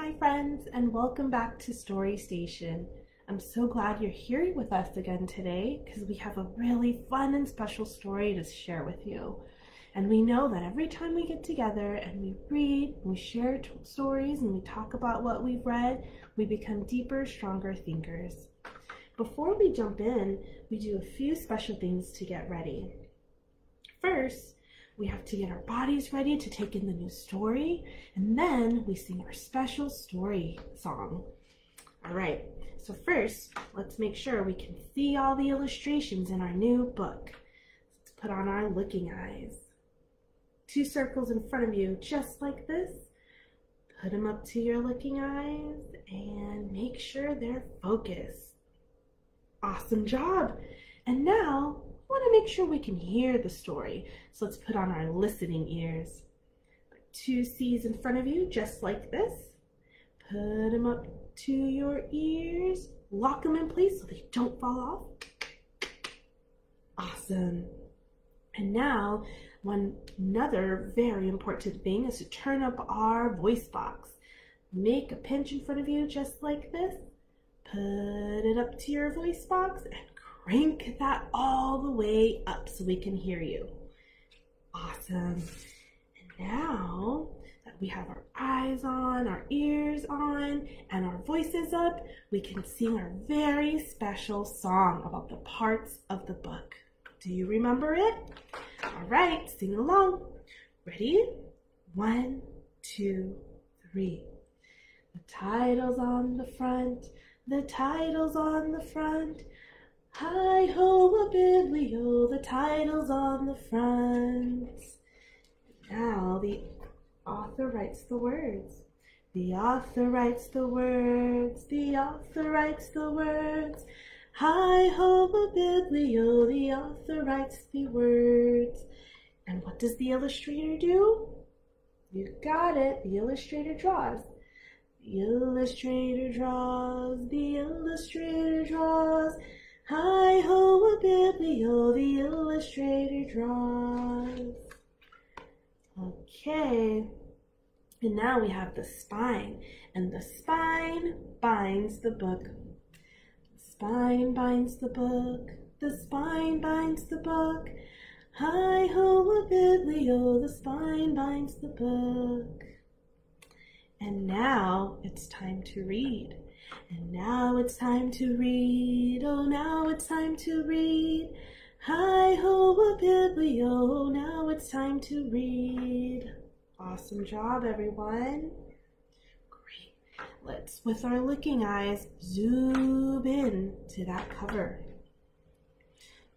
Hi friends, and welcome back to Story Station. I'm so glad you're here with us again today because we have a really fun and special story to share with you. And we know that every time we get together and we read, we share stories, and we talk about what we've read, we become deeper, stronger thinkers. Before we jump in, we do a few special things to get ready. First, we have to get our bodies ready to take in the new story, and then we sing our special story song. All right, so first, let's make sure we can see all the illustrations in our new book. Let's put on our looking eyes. 2 circles in front of you, just like this. Put them up to your looking eyes and make sure they're focused. Awesome job. And now, I want to make sure we can hear the story. So let's put on our listening ears. 2 C's in front of you, just like this. Put them up to your ears. Lock them in place so they don't fall off. Awesome. And now, another very important thing is to turn up our voice box. Make a pinch in front of you, just like this. Put it up to your voice box and crank that all the way up so we can hear you. Awesome. And now that we have our eyes on, our ears on, and our voices up, we can sing our very special song about the parts of the book. Do you remember it? All right, sing along. Ready? 1, 2, 3. The title's on the front. The title's on the front. Hi-ho-a-biblio, the title's on the front. Now the author writes the words. The author writes the words. The author writes the words. Hi-ho-a-biblio, the author writes the words. And what does the illustrator do? You got it, the illustrator draws. The illustrator draws, the illustrator draws. Hi-ho-a-biblio, the illustrator draws. Okay, and now we have the spine, and the spine binds the book. The spine binds the book, the spine binds the book. Hi-ho-a-biblio, the spine binds the book. And now it's time to read. And now it's time to read, oh now it's time to read. Hi-ho-a-biblio, now it's time to read. Awesome job, everyone. Great. Let's, with our looking eyes, zoom in to that cover.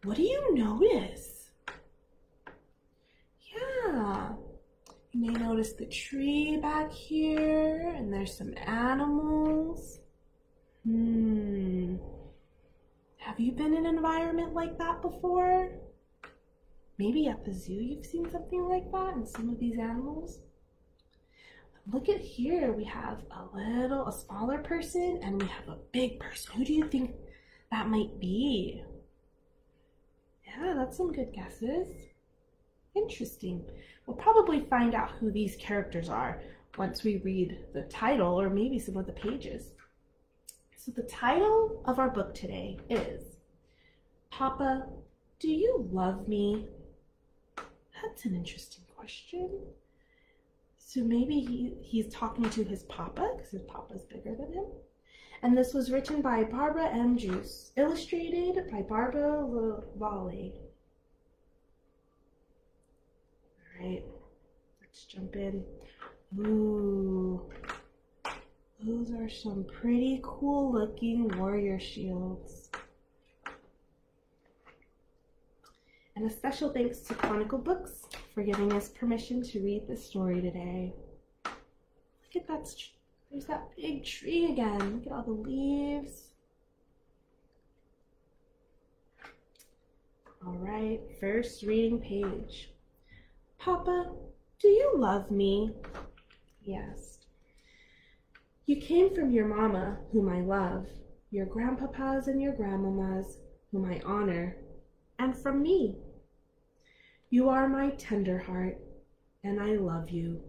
What do you notice? Yeah. You may notice the tree back here, and there's some animals. Have you been in an environment like that before? Maybe at the zoo you've seen something like that and some of these animals. Look at here, we have a smaller person and we have a big person. Who do you think that might be? Yeah, that's some good guesses. Interesting. We'll probably find out who these characters are once we read the title or maybe some of the pages. So the title of our book today is Papa, Do You Love Me? That's an interesting question. So maybe he's talking to his papa because his papa's bigger than him. And this was written by Barbara M. Joosse, illustrated by Barbara Lavalle. All right, let's jump in. Ooh. Those are some pretty cool looking warrior shields. And a special thanks to Chronicle Books for giving us permission to read this story today. Look at that, there's that big tree again. Look at all the leaves. All right, first reading page. Papa, do you love me? Yes. You came from your mama, whom I love, your grandpapas and your grandmamas, whom I honor, and from me. You are my tender heart, and I love you.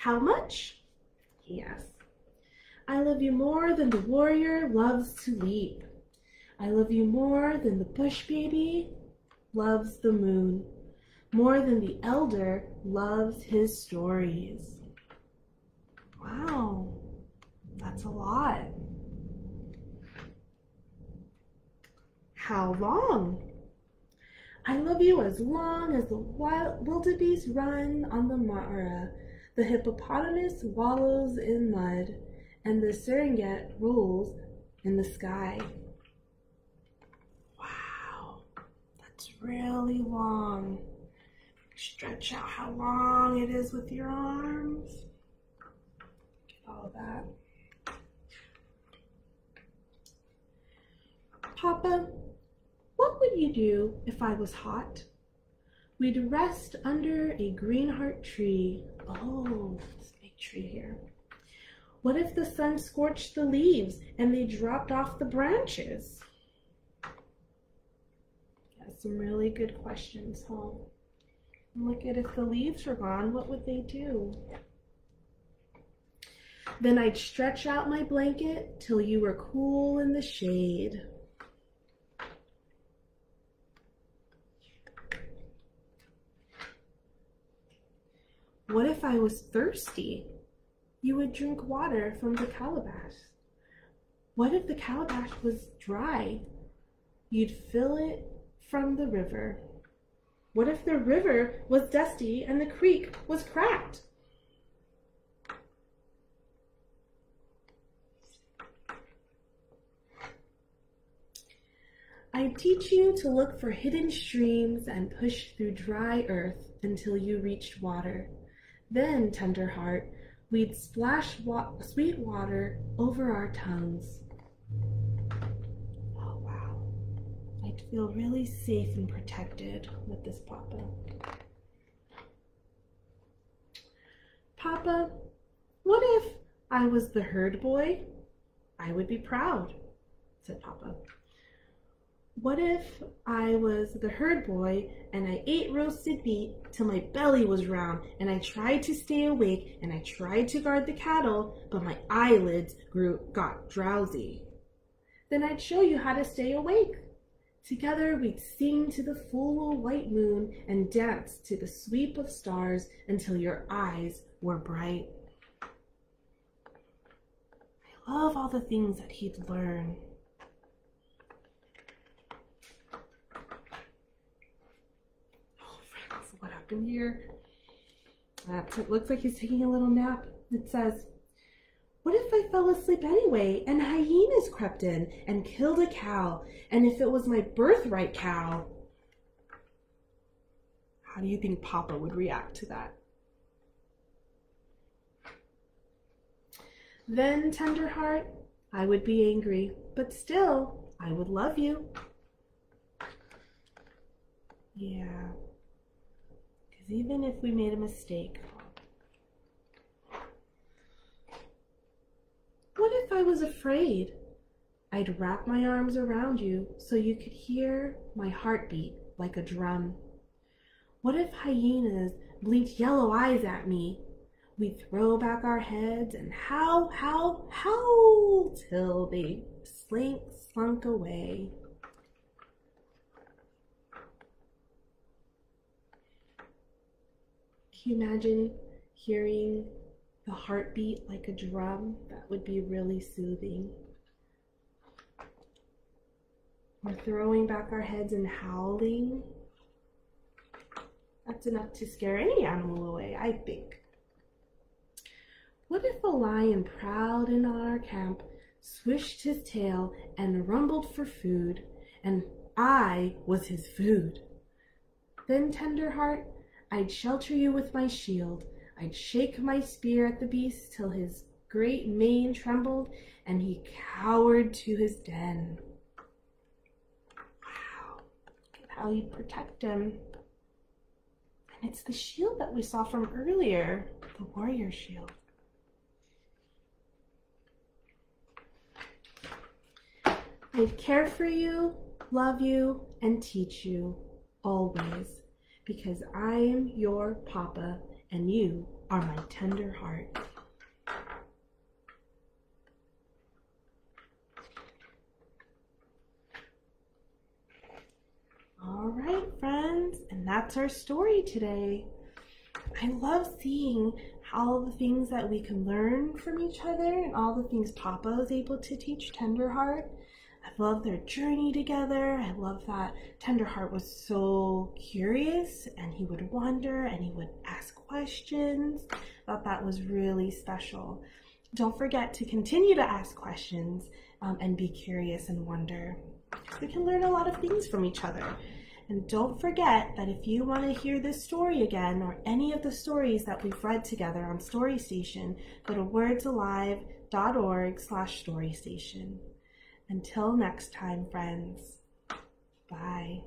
How much? He asked. I love you more than the warrior loves to leap. I love you more than the bush baby loves the moon, more than the elder loves his stories. Wow, that's a lot. How long? I love you as long as the wildebeest run on the Mara, the hippopotamus wallows in mud, and the Serengeti rolls in the sky. Wow, that's really long. Stretch out how long it is with your arms. Get all of that. Papa, what would you do if I was hot? We'd rest under a greenheart tree. Oh, this big tree here. What if the sun scorched the leaves and they dropped off the branches? That's some really good questions, huh? Look at if the leaves were gone, what would they do? Then I'd stretch out my blanket till you were cool in the shade. What if I was thirsty? You would drink water from the calabash. What if the calabash was dry? You'd fill it from the river. What if the river was dusty and the creek was cracked? I'd teach you to look for hidden streams and push through dry earth until you reached water. Then, tender heart, we'd splash sweet water over our tongues. Oh, wow. I'd feel really safe and protected with this Papa. Papa, what if I was the herd boy? I would be proud, said Papa. What if I was the herd boy and I ate roasted meat till my belly was round and I tried to stay awake and I tried to guard the cattle, but my eyelids got drowsy? Then I'd show you how to stay awake. Together we'd sing to the full white moon and dance to the sweep of stars until your eyes were bright. I love all the things that he'd learn. What happened here? It looks like he's taking a little nap. It says, what if I fell asleep anyway and hyenas crept in and killed a cow? And if it was my birthright cow? How do you think Papa would react to that? Then, tender heart, I would be angry, but still, I would love you. Yeah. Even if we made a mistake. What if I was afraid? I'd wrap my arms around you so you could hear my heartbeat like a drum. What if hyenas blinked yellow eyes at me? We'd throw back our heads and howl till they slunk away. Can you imagine hearing the heartbeat like a drum? That would be really soothing. Or throwing back our heads and howling. That's enough to scare any animal away, I think. What if a lion prowled in on our camp, swished his tail, and rumbled for food, and I was his food? Then, tender heart, I'd shelter you with my shield. I'd shake my spear at the beast till his great mane trembled and he cowered to his den. Wow, look at how you'd protect him. And it's the shield that we saw from earlier, the warrior shield. I'd care for you, love you, and teach you always. Because I am your Papa and you are my tender heart. All right, friends, and that's our story today. I love seeing all the things that we can learn from each other and all the things Papa was able to teach Tenderheart. I love their journey together. I love that Tenderheart was so curious and he would wonder and he would ask questions. I thought that was really special. Don't forget to continue to ask questions and be curious and wonder. We can learn a lot of things from each other. And don't forget that if you want to hear this story again or any of the stories that we've read together on Story Station, go to wordsalive.org/storystation. Until next time, friends. Bye.